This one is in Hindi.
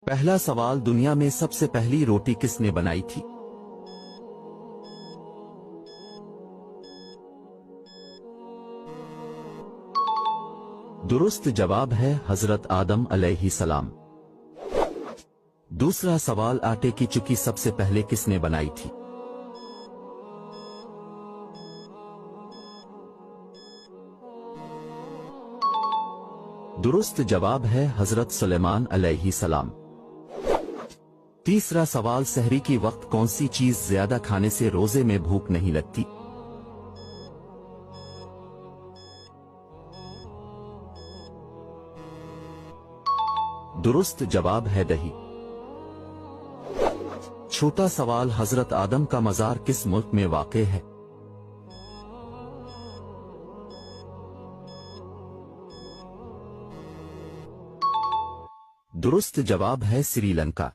पहला सवाल, दुनिया में सबसे पहली रोटी किसने बनाई थी? दुरुस्त जवाब है हजरत आदम अलैहिस्सलाम। दूसरा सवाल, आटे की चुकी सबसे पहले किसने बनाई थी? दुरुस्त जवाब है हजरत सुलेमान अलैहिस्सलाम। तीसरा सवाल, सहरी की वक्त कौन सी चीज ज्यादा खाने से रोजे में भूख नहीं लगती? दुरुस्त जवाब है दही। छोटा सवाल, हजरत आदम का मजार किस मुल्क में वाक़े है? दुरुस्त जवाब है श्रीलंका।